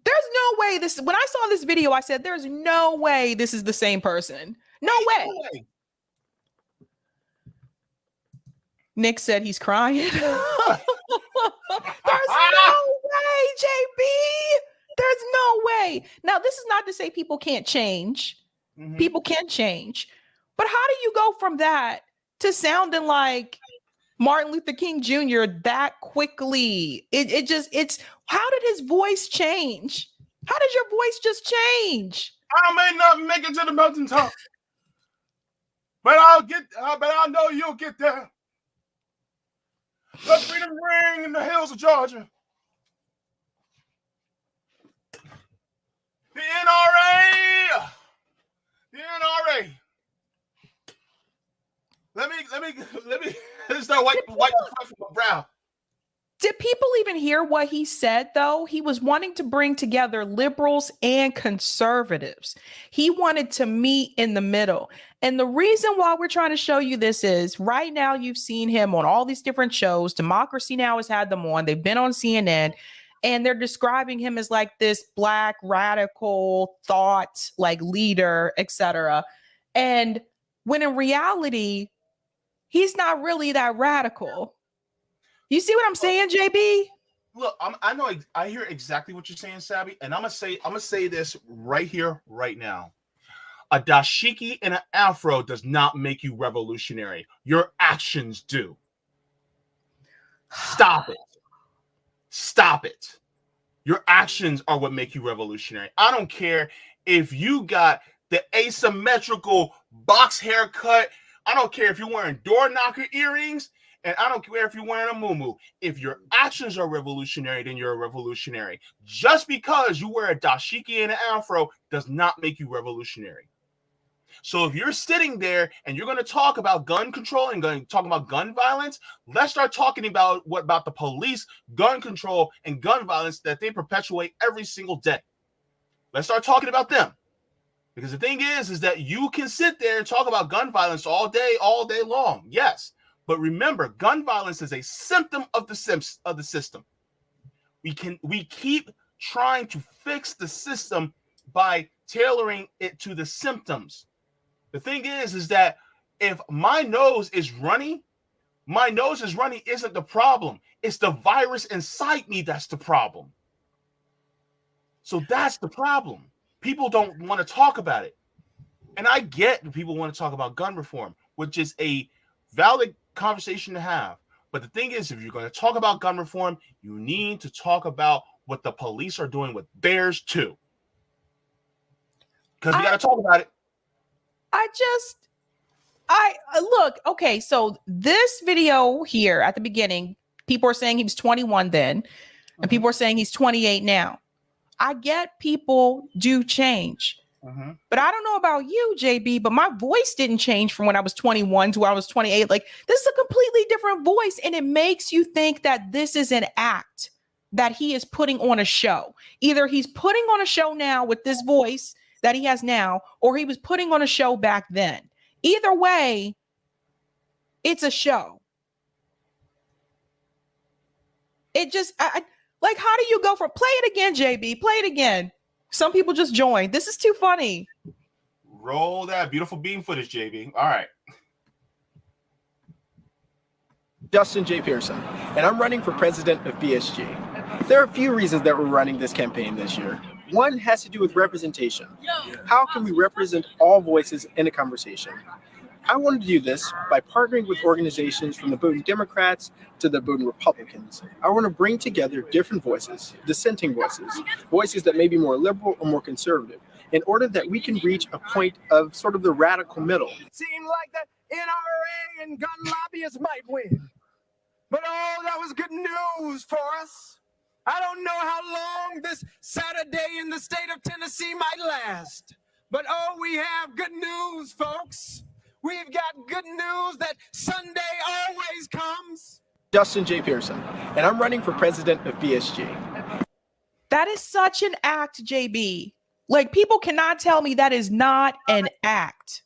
There's no way this, when I saw this video, I said, there's no way this is the same person. No way. Nick said he's crying. There's no way, JB. There's no way. Now, this is not to say people can't change. Mm-hmm. People can change. But how do you go from that to sounding like Martin Luther King Jr. that quickly? It's how did his voice change? How did your voice just change? I may not make it to the mountaintop, but I know you'll get there. Let freedom ring in the hills of Georgia. The NRA. Let me start wipe the sweat from my brow. Did people even hear what he said, though? He was wanting to bring together liberals and conservatives. He wanted to meet in the middle. And the reason why we're trying to show you this is right now you've seen him on all these different shows. Democracy Now! Has had them on. They've been on CNN. And they're describing him as like this black radical thought, like leader, etc. And when in reality, he's not really that radical. You see what I'm saying, JB? Look, I hear exactly what you're saying, Sabby, and I'm gonna say this right here, right now. A dashiki and an afro does not make you revolutionary. Your actions do. Stop it. Stop it. Your actions are what make you revolutionary. I don't care if you got the asymmetrical box haircut. I don't care if you're wearing door knocker earrings. And I don't care if you're wearing a muumuu. If your actions are revolutionary, then you're a revolutionary. Just because you wear a dashiki and an afro does not make you revolutionary. So if you're sitting there and you're going to talk about gun control and going to talk about gun violence, let's start talking about what about the police, gun control, and gun violence that they perpetuate every single day. Let's start talking about them. Because the thing is that you can sit there and talk about gun violence all day long. Yes. But remember, gun violence is a symptom of the system. We keep trying to fix the system by tailoring it to the symptoms. The thing is that if my nose is runny isn't the problem. It's the virus inside me that's the problem. So that's the problem. People don't want to talk about it. And I get that people want to talk about gun reform, which is a valid conversation to have. But the thing is, if you're going to talk about gun reform, you need to talk about what the police are doing with theirs too. Because we got to talk about it. Look, okay, so this video here at the beginning, people are saying he was 21 then, and people are saying he's 28 now. I get people do change. But I don't know about you, JB, but my voice didn't change from when I was 21 to when I was 28. Like, this is a completely different voice, and it makes you think that this is an act that he is putting on a show. Either he's putting on a show now with this voice that he has now, or he was putting on a show back then. Either way, it's a show. It just, like, how do you go from, play it again, JB, play it again. Some people just joined. This is too funny. Roll that beautiful beam footage, JB. All right. Justin J. Pearson, and I'm running for president of PSG. There are a few reasons that we're running this campaign this year. One has to do with representation. How can we represent all voices in a conversation? I wanted to do this by partnering with organizations from the Bowdoin Democrats to the Bowdoin Republicans. I want to bring together different voices, dissenting voices, voices that may be more liberal or more conservative, in order that we can reach a point of sort of the radical middle. It seemed like the NRA and gun lobbyists might win. But oh, that was good news for us. I don't know how long this Saturday in the state of Tennessee might last. But oh, we have good news, folks. We've got good news that Sunday always comes. Justin J. Pearson, and I'm running for president of PSG. That is such an act, JB. Like, people cannot tell me that is not an act.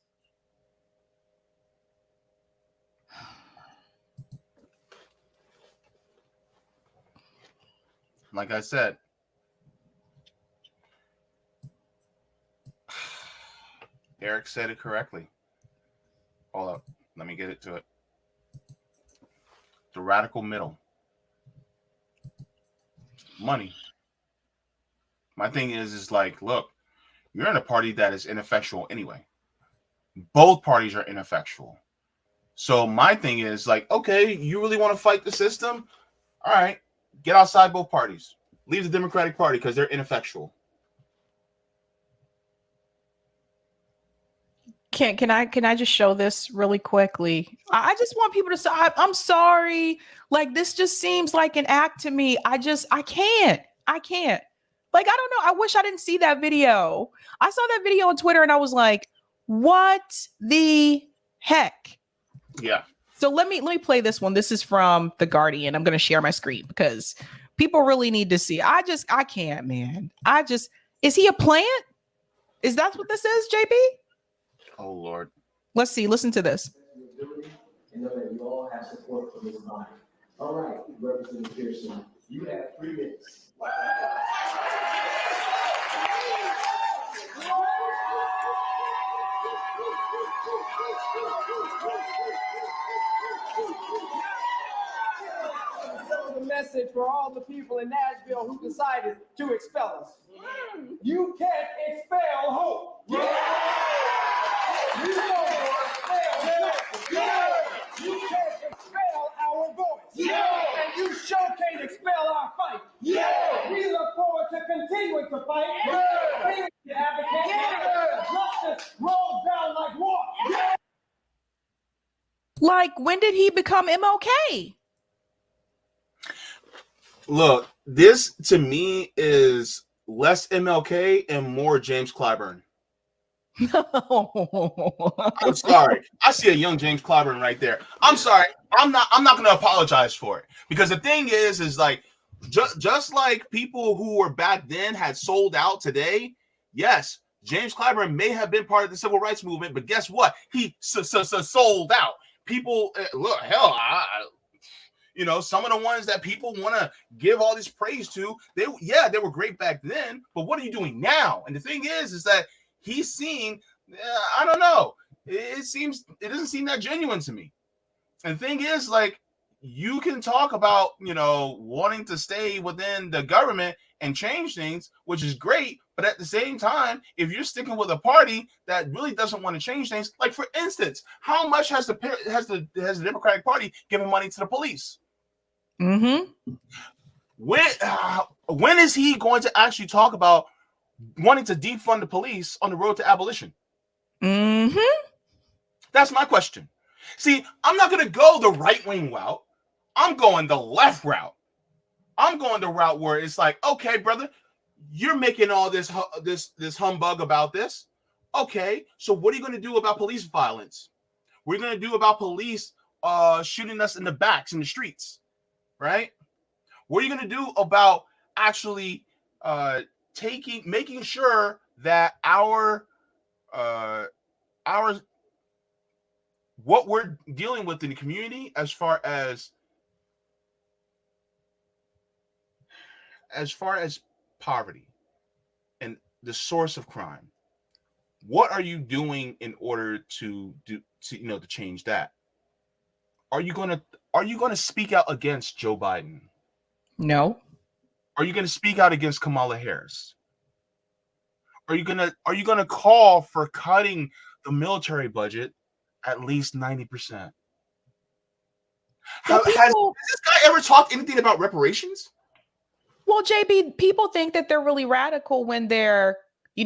Like I said, Eric said it correctly. Hold up. Let me get it to it. The radical middle. Money. My thing is like, look, you're in a party that is ineffectual anyway. Both parties are ineffectual. So my thing is like, okay, you really want to fight the system? All right, get outside both parties. Leave the Democratic Party because they're ineffectual. Can I just show this really quickly? I just want people to say, I'm sorry. Like, this just seems like an act to me. I can't. Like, I don't know. I wish I didn't see that video. I saw that video on Twitter and I was like, what the heck? Yeah. So let me play this one. This is from The Guardian. I'm going to share my screen because people really need to see. I can't, man. Is he a plant? Is that what this is, JB? Oh, Lord. Let's see. Listen to this. And know that you all have support from this body. All right, Representative Pearson, you have 3 minutes. A message for all the people in Nashville who decided to expel us. You can't expel hope. You can't expel our voice. And you sure can't expel our fight. We look forward to continuing to fight. Continuing to advocate. Justice rolls down like water. Like, when did he become MLK? Look, this to me is less MLK and more James Clyburn. I'm sorry. I see a young James Clyburn right there. I'm sorry. I'm not going to apologize for it, because the thing is like just like people who were back then had sold out today. Yes, James Clyburn may have been part of the civil rights movement, but guess what? He sold out. People look, hell, some of the ones that people want to give all this praise to, they were great back then, but what are you doing now? And the thing is that he's seeing, I don't know, it doesn't seem that genuine to me. And the thing is, like, you can talk about, wanting to stay within the government and change things, which is great. But at the same time, if you're sticking with a party that really doesn't want to change things, like, for instance, how much has the Democratic Party given money to the police? Mm-hmm. When is he going to actually talk about wanting to defund the police on the road to abolition? Mm-hmm. That's my question. See, I'm not going to go the right-wing route. I'm going the left route. I'm going the route where it's like, okay, brother, you're making all this humbug about this. Okay, so what are you going to do about police violence? What are you going to do about police shooting us in the backs in the streets, right? What are you going to do about actually making sure that our what we're dealing with in the community as far as poverty and the source of crime, what are you doing in order to change that? Are you going to speak out against Joe Biden? No. Are you going to speak out against Kamala Harris? Are you going to call for cutting the military budget at least 90%? Has this guy ever talked anything about reparations? Well, JB, people think that they're really radical when they're,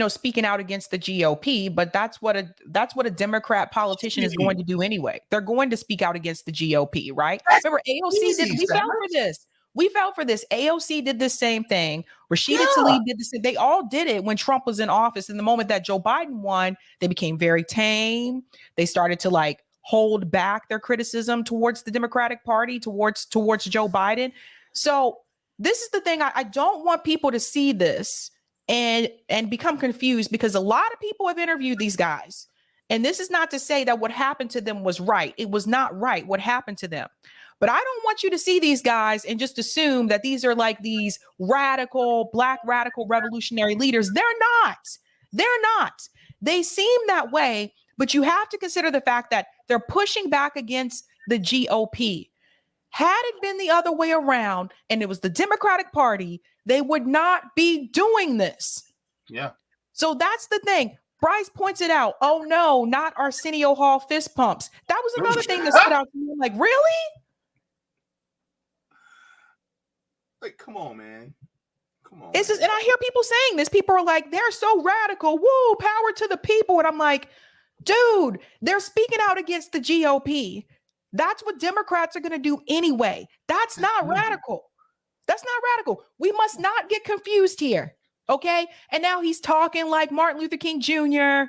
speaking out against the GOP, but that's what a Democrat politician is going to do anyway. They're going to speak out against the GOP, right? Remember, AOC we fell for this. AOC did the same thing. Rashida Tlaib did the same. They all did it when Trump was in office. And the moment that Joe Biden won, they became very tame. They started to hold back their criticism towards the Democratic Party, towards Joe Biden. So this is the thing. I don't want people to see this and become confused, because a lot of people have interviewed these guys. And this is not to say that what happened to them was right. It was not right what happened to them. But I don't want you to see these guys and just assume that these are like these black radical revolutionary leaders. They're not. They're not. They seem that way, but you have to consider the fact that they're pushing back against the GOP. Had it been the other way around and it was the Democratic Party, they would not be doing this. Yeah. So that's the thing. Bryce points it out. Oh no, not Arsenio Hall fist pumps. That was another thing that stood out to me. Like, really? Like, come on, man. Come on. It's just, and I hear people saying this. People are like, they're so radical. Woo, power to the people. And I'm like, dude, they're speaking out against the GOP. That's what Democrats are going to do anyway. That's not radical. That's not radical. We must not get confused here. Okay. And now he's talking like Martin Luther King Jr.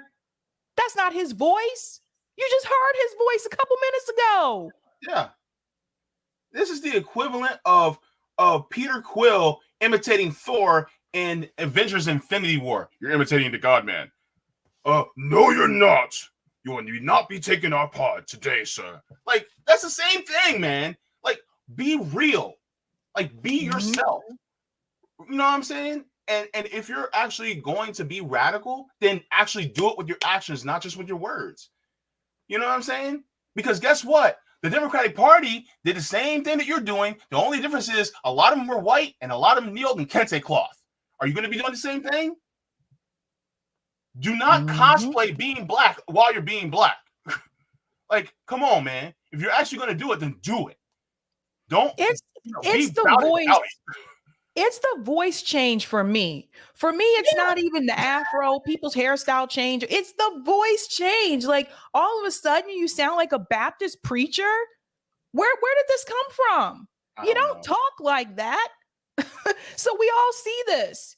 That's not his voice. You just heard his voice a couple minutes ago. Yeah. This is the equivalent of Peter Quill imitating Thor in Avengers Infinity War. You're imitating the God-Man. No, you're not. You will not be taking our pod today, sir. Like, that's the same thing, man. Like, be real. Like, be yourself. You know what I'm saying? And if you're actually going to be radical, then actually do it with your actions, not just with your words. You know what I'm saying? Because guess what? The Democratic Party did the same thing that you're doing. The only difference is a lot of them were white and a lot of them kneeled in kente cloth. Are you going to be doing the same thing? Do not cosplay being black while you're being black. Like, come on, man. If you're actually going to do it, then do it. Don't. It's the voice. It's the voice change for me. For me, it's not even the afro, people's hairstyle change. It's the voice change. Like, all of a sudden you sound like a Baptist preacher. Where did this come from? You don't talk like that. So we all see this.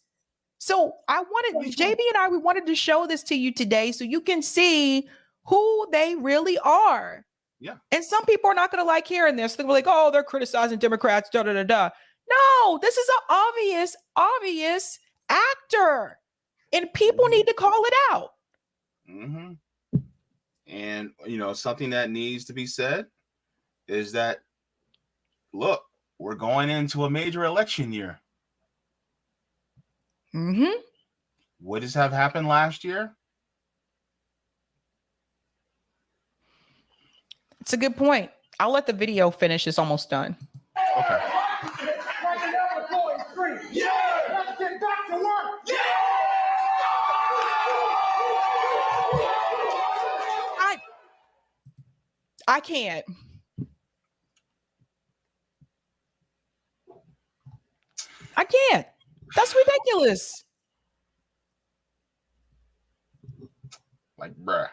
So I wanted JB and I, we wanted to show this to you today so you can see who they really are. Yeah. And some people are not going to like hearing this. They're like, oh, they're criticizing Democrats, da da da da. No, this is an obvious actor. And people need to call it out. Mm-hmm. And, you know, something that needs to be said is that, look, we're going into a major election year. Mm-hmm. What does have happened last year? It's a good point. I'll let the video finish. It's almost done. Okay. Yeah! Let's get back to work! Yeah! I can't. I can't. That's ridiculous. Like, bruh.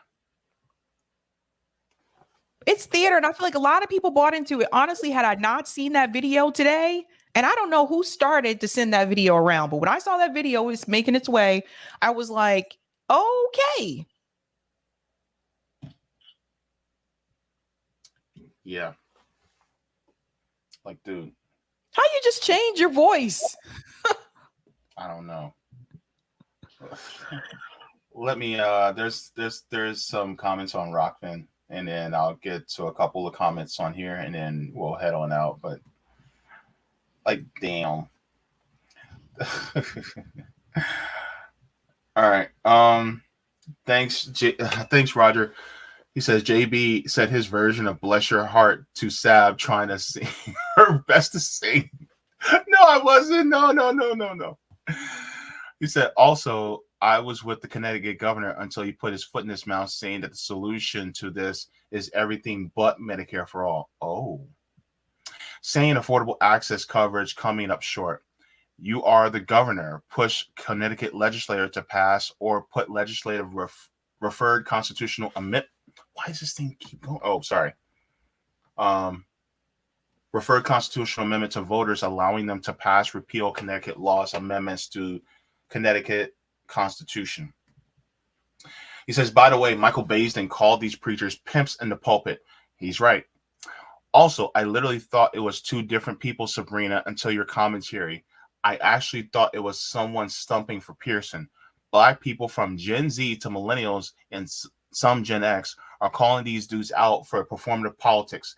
It's theater, and I feel like a lot of people bought into it. Honestly, had I not seen that video today, and I don't know who started to send that video around, but when I saw that video was making its way, I was like, okay. Yeah. Like, dude. How you just change your voice? I don't know. Let me there's some comments on Rockman, and then I'll get to a couple of comments on here, and then we'll head on out. But like, damn. All right. Thanks, Roger. He says JB said his version of "Bless Your Heart" to Sab, trying to sing her best to sing. No, I wasn't. No. He said also, I was with the Connecticut governor until he put his foot in his mouth, saying that the solution to this is everything but Medicare for all. Oh, saying affordable access coverage coming up short. You are the governor. Push Connecticut legislator to pass or put legislative referred constitutional amendment. Why does this thing keep going? Oh, sorry. Referred constitutional amendment to voters, allowing them to pass repeal Connecticut laws amendments to Connecticut Constitution. He says, by the way, Michael Baisden called these preachers pimps in the pulpit. He's right. Also, I literally thought it was two different people, Sabrina, until your commentary. I actually thought it was someone stumping for Pearson. Black people from Gen Z to millennials and some Gen X are calling these dudes out for performative politics.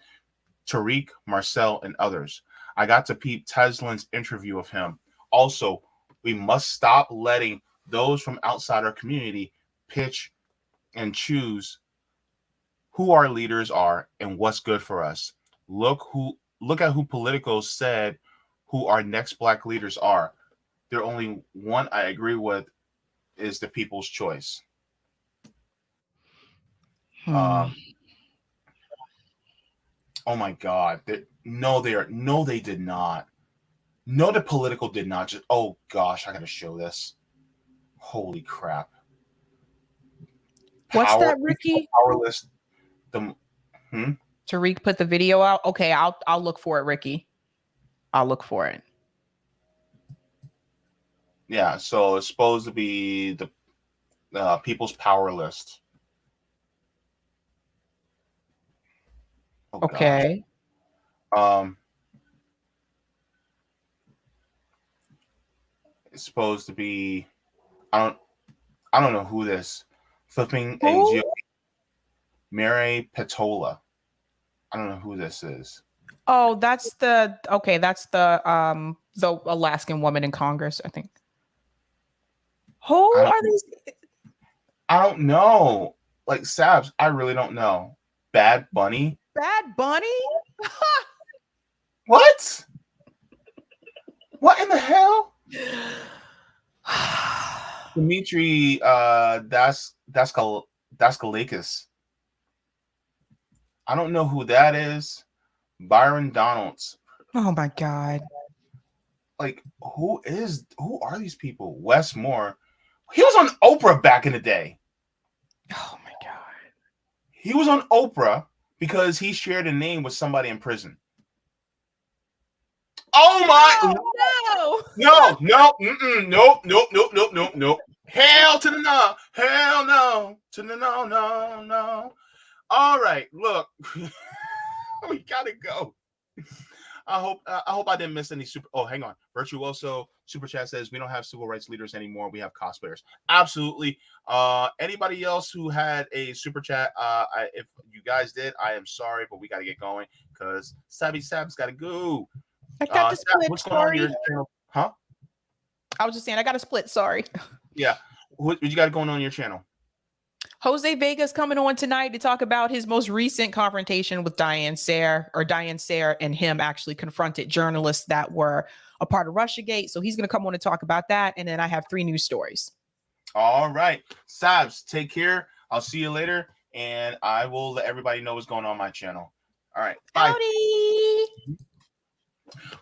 Tariq, Marcel, and others. I got to peep Teslin's interview of him. Also, we must stop letting those from outside our community pitch and choose who our leaders are and what's good for us. Look at who Politico said who our next Black leaders are. There only one I agree with is the People's Choice. Oh my God! No, they did not. No, the Political did not. Just, oh gosh, I gotta show this. Holy crap! What's that, Ricky? Powerless. Tariq put the video out. Okay, I'll look for it, Ricky. I'll look for it. Yeah, so it's supposed to be the People's Power List. Oh, okay. It's supposed to be. I don't know who this. Flipping a Mary Petola. I don't know who this is. Oh, that's the Alaskan woman in Congress, I think. Who are these? I don't know. Like Sabs, I really don't know. Bad Bunny? Bad Bunny? What? What in the hell? Dimitri Daskalakis. I don't know who that is. Byron Donalds. Oh my God. Like, who are these people? Wes Moore. He was on Oprah back in the day. Oh my God. He was on Oprah because he shared a name with somebody in prison. Oh my! No. No, nope, nope. Hell to the no. Hell no. To the no. All right, look. We gotta go. I hope I didn't miss any super. Oh, hang on. Virtuoso Super Chat says we don't have civil rights leaders anymore. We have cosplayers. Absolutely. Anybody else who had a super chat? If you guys did, I am sorry, but we got to get going because Sab's got to go. I got to split. What's going on in your channel? Huh? I was just saying I got to split. Sorry. Yeah. What you got going on in your channel? Jose Vega's coming on tonight to talk about his most recent confrontation with Diane Sayre and him actually confronted journalists that were a part of Russiagate. So he's going to come on and talk about that. And then I have 3 news stories. All right. Sabs, take care. I'll see you later. And I will let everybody know what's going on my channel. All right. Bye. Howdy.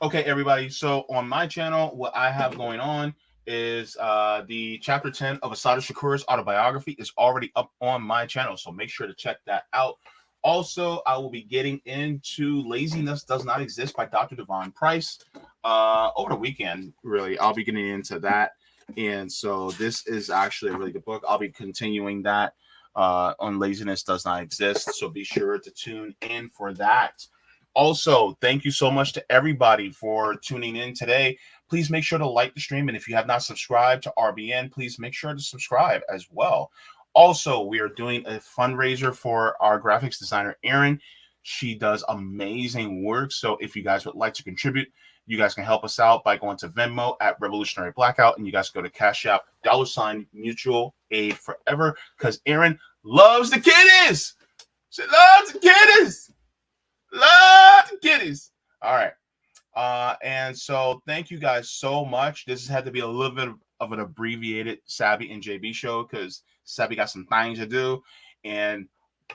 Okay, everybody. So on my channel, what I have going on is the chapter 10 of Asada Shakur's autobiography is already up on my channel, so make sure to check that out. Also, I will be getting into Laziness Does Not Exist by Dr. Devon Price over the weekend. Really, I'll be getting into that, and so this is actually a really good book. I'll be continuing that on Laziness Does Not Exist, so be sure to tune in for that. Also, thank you so much to everybody for tuning in today. Please make sure to like the stream. And if you have not subscribed to RBN, please make sure to subscribe as well. Also, we are doing a fundraiser for our graphics designer, Erin. She does amazing work. So if you guys would like to contribute, you guys can help us out by going to Venmo at Revolutionary Blackout. And you guys go to Cash App, $ Mutual Aid Forever. Because Erin loves the kiddies. She loves the kiddies. Love the kiddies. All right. And so thank you guys so much. This has had to be a little bit of an abbreviated Sabby and JB show because Sabby got some things to do. And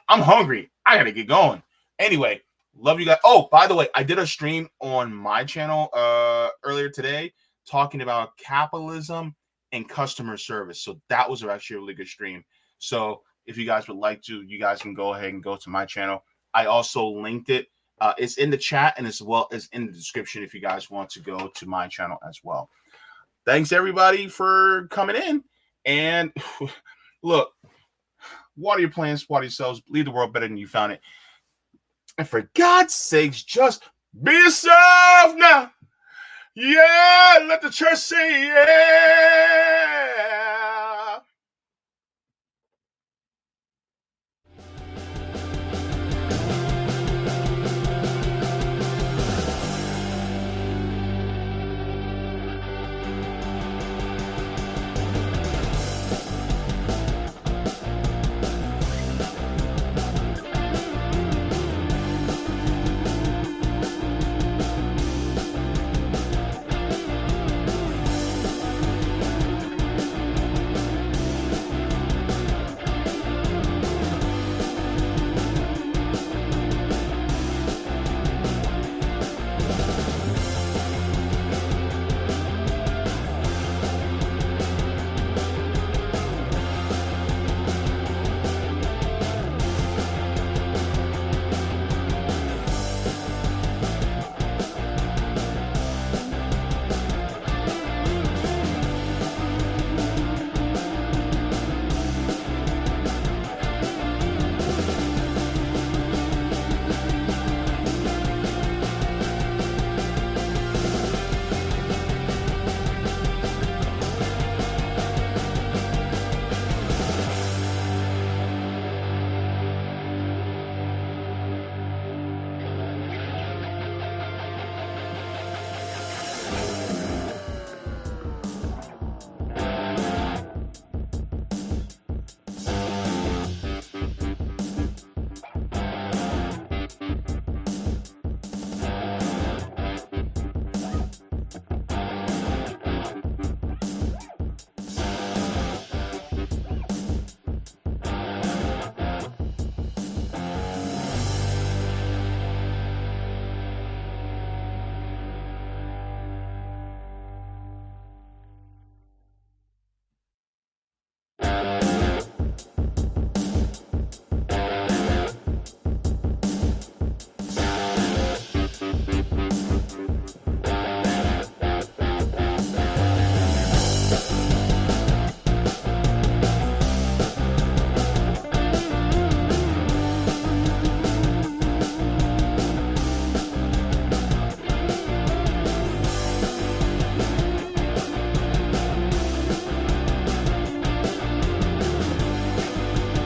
I'm hungry. I got to get going. Anyway, love you guys. Oh, by the way, I did a stream on my channel earlier today talking about capitalism and customer service. So that was actually a really good stream. So if you guys would like to, you guys can go ahead and go to my channel. I also linked it. It's in the chat and as well as in the description if you guys want to go to my channel as well. Thanks, everybody, for coming in. And look, water your plants, water yourselves, leave the world better than you found it. And for God's sakes, just be yourself now. Yeah, let the church say yeah.